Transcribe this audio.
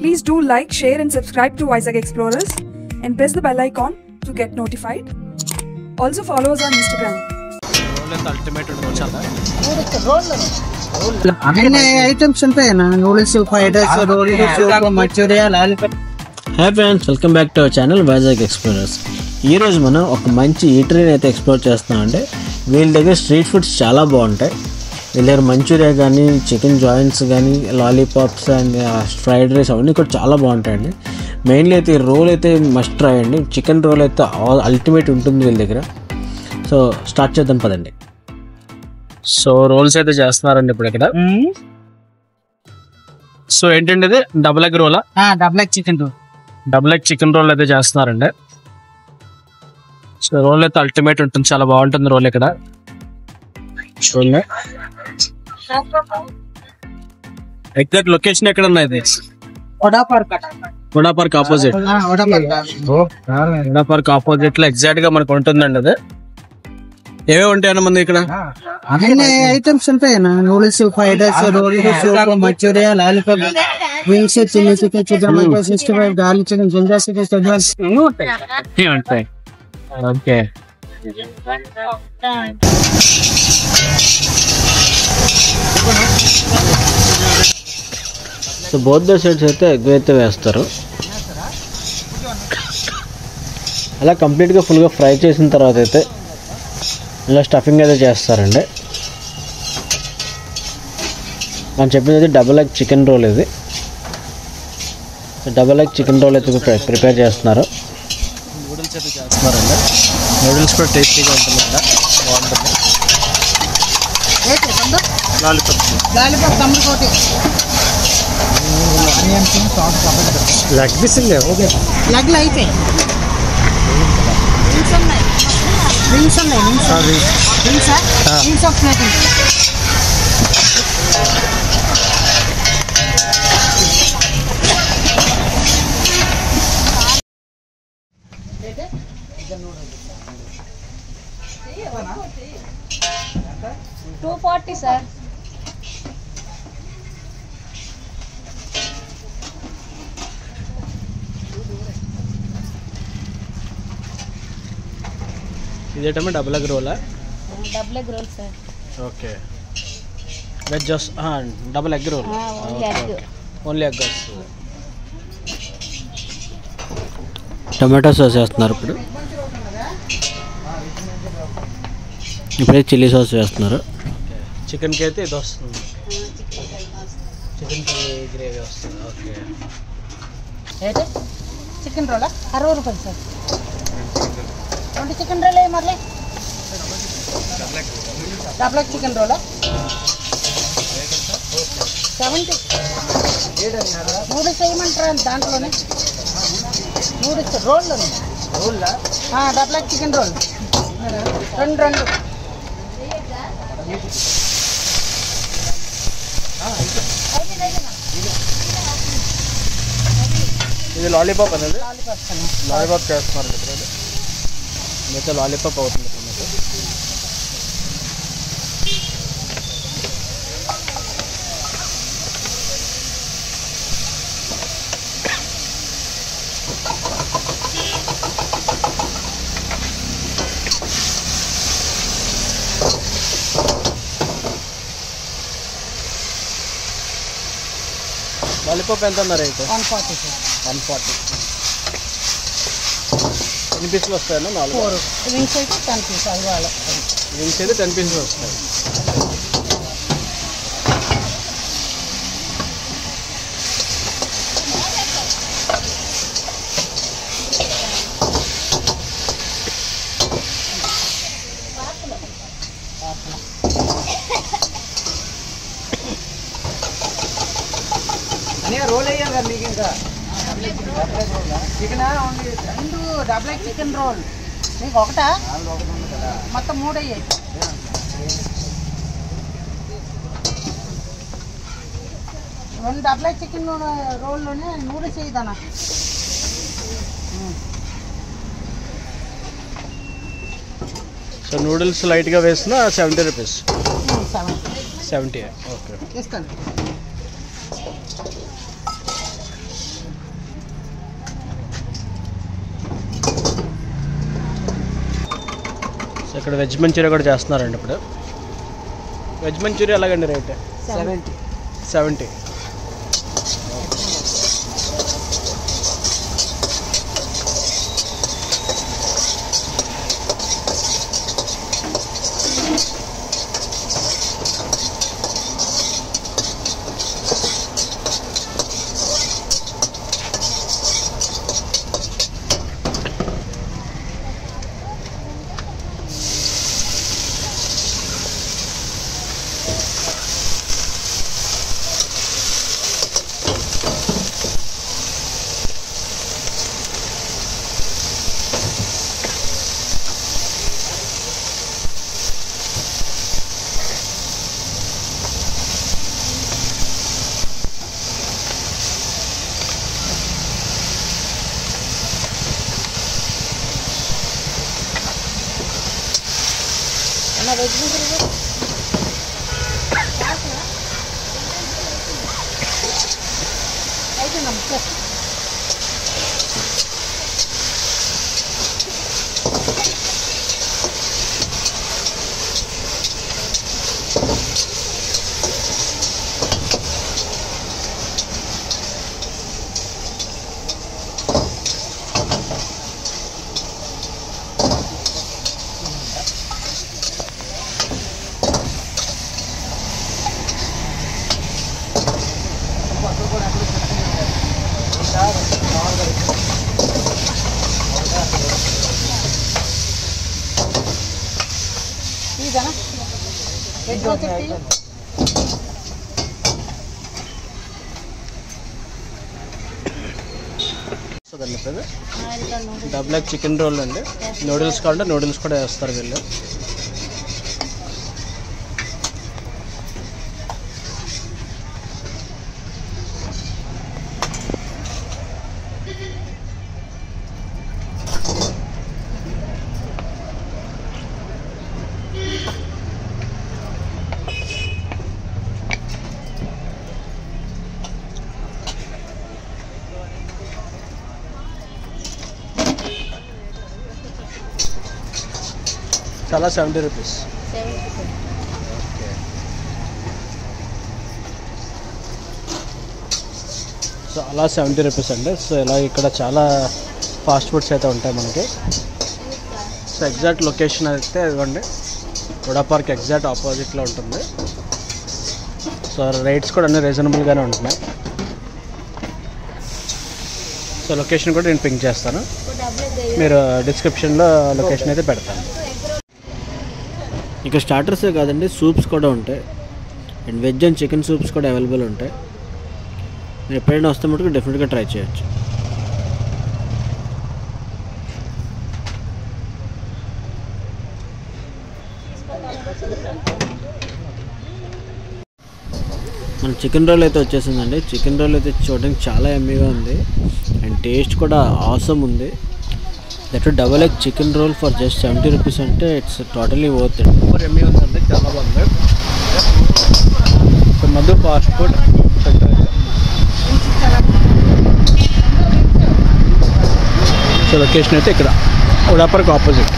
Please do like, share and subscribe to Vizag Explorers and press the bell icon to get notified. Also follow us on Instagram. Ultimate items noodles, fried rice, roll, soup, manchurian, lollipop. Hi friends, welcome back to our channel Vizag Explorers. ఈ రోజు మనం ఒక మంచి ఈటరీని అయితే explore చేస్తున్నామంటే వీళ్ళ దగ్గర street foods చాలా బాగుంటాయి. వీళ్ళ దగ్గర మంచూరియా కానీ, చికెన్ జాయింట్స్ కానీ, లాలీపాప్స్ అండ్ ఫ్రైడ్ రైస్ అవన్నీ కూడా చాలా బాగుంటాయండి. మెయిన్లీ అయితే ఈ రోల్ అయితే మస్ట్ ట్రై అండి. చికెన్ రోల్ అయితే అల్టిమేట్ ఉంటుంది వీళ్ళ దగ్గర. సో స్టార్ట్ చేద్దాం పదండి. సో రోల్స్ అయితే చేస్తున్నారండి ఇప్పుడు ఇక్కడ. సో ఏంటండి ఇది డబుల్ ఎగ్ రోలా? Double egg chicken roll. Double egg chicken roll అయితే చేస్తున్నారండి. సో రోల్ అయితే అల్టిమేట్ ఉంటుంది, చాలా బాగుంటుంది రోల్ ఇక్కడ చూడండి. ఎగ్జాక్ట్ లొకేషన్ ఎక్కడ ఉన్నది? Vuda park opposite. Vuda park opposite లో ఎగ్జాక్ట్ గా మనకు ఉంటుందండి అది. ఏమేమి ఉంటాయన్న మంది ఇక్కడ? అన్ని ఐటమ్స్ ఉంటాయన్నా. Noodles, fried rice, roll, soup, manchurian, lollipop, wings, chilli chicken, chicken mutton, 65, garlic chicken, ginger chicken, schezwan ఉంటాయి. Okay, so both the sides అయితే ఎగ్ అయితే వేస్తారు. అలా కంప్లీట్గా ఫుల్గా ఫ్రై చేసిన తర్వాత అయితే ఇలా స్టఫింగ్ అయితే చేస్తారండి. మనం చెప్పింది డబుల్ ఎగ్ చికెన్ రోల్. ఇది డబుల్ ఎగ్ చికెన్ రోల్ అయితే ప్రిపేర్ చేస్తున్నారు. నూడిల్స్ అయితే చేస్తున్నారండి. నూడిల్స్ కూడా టేస్టీగా ఉంటుంది కదా, బాగుంటుంది. లెగ్ పీస్ లేవు, లెగ్లు అయిపోయి వింగ్స్ ఉన్నాయి. Wings of plate. $240 sir. ఇదేటమ్మా డబుల్ ఎగ్ రోలా? Double egg roll sir. Okay, veg just double egg roll. Only egg వస్తుంది. టమాటో సాస్ వేస్తున్నారు ఇప్పుడు. ఇప్పుడే చిల్లీ సాస్ వేస్తున్నారు. చికెన్కి అయితే ఇది వస్తుంది, చికెన్కి గ్రేవీ వస్తుంది. ఓకే, చికెన్ రోలా? 60 రూపాయలు సార్. 20 చికెన్ రోల్ మరలే. డబుల్ ఎగ్ చికెన్ రోలా 70. నూడిల్స్ వేయమంటారా దాంట్లోనే? నూడిల్స్ రోల్లోనే. డబుల్ ఎగ్ చికెన్ రోల్ రెండు. ఇది లాలీపాప్ అనేది. లాలీపాప్ చేస్తున్నారు ఇక్కడ. మీతో లాలీపాప్ అవుతుంది మీకు. లాలీపాప్ ఎంత అన్నారు అయితే? 140 సార్. 140. ఎన్ని పీసులు వస్తాయన్నా? 4. వింగ్స్ అయితే 10 పీస్. వింగ్స్ అయితే 10 పీసులు వస్తాయి. రోల్ అయ్యారు మీకు ఇంకా chicken only 2 double egg chicken roll. మీకు ఒకటా? మొత్తం 3 అయ్యాయి. రెండు డబుల్ ఎగ్ చికెన్ రోల్లోనే నూడిల్స్ వేయదన్నా. సో నూడిల్స్ లైట్గా వేసిన 70 రూపీస్. 70. ఓకే, ఇస్తాను. ఇక్కడ వెజ్ మంచూరియా కూడా చేస్తున్నారండి. ఇప్పుడు వెజ్ మంచూరియా ఎలాగండి rate? 70. Double egg chicken role అండి. నూడిల్స్ కావాలంటే నూడిల్స్ కూడా వేస్తారు వీళ్ళు. చాలా 70 రూపీస్. సో అలా 70 రూపీస్ అండి. సో ఇలా ఇక్కడ చాలా ఫాస్ట్ ఫుడ్స్ అయితే ఉంటాయి మనకి. సో ఎగ్జాక్ట్ లొకేషన్ అయితే ఇవ్వండి, హుడా పార్క్ ఎగ్జాక్ట్ ఆపోజిట్లో ఉంటుంది. సో రేట్స్ కూడా అన్నీ రీజనబుల్గానే ఉంటున్నాయి. సో లొకేషన్ కూడా నేను పింక్ చేస్తాను, మీరు డిస్క్రిప్షన్లో లొకేషన్ అయితే పెడతాను. ఇక స్టార్టర్సే కాదండి, సూప్స్ కూడా ఉంటాయి. And veg and chicken soups కూడా అవైలబుల్ ఉంటాయి. మీరు ఎప్పుడైనా వస్తే మటుకు డెఫినెట్గా ట్రై చేయొచ్చు. మన చికెన్ రోల్ అయితే వచ్చేసిందండి. చికెన్ రోల్ అయితే చూడడానికి చాలా ఎమ్మీగా ఉంది అండ్ టేస్ట్ కూడా ఆసమ్ ఉంది. That double egg chicken roll for just 70 rupees అంటే it's totally worth it. Super yummy ఉందండి, చాలా బాగుంది. Madhu fast food centre. So location అయితే ఇక్కడ హుడా పార్క్ ఆపోజిట్.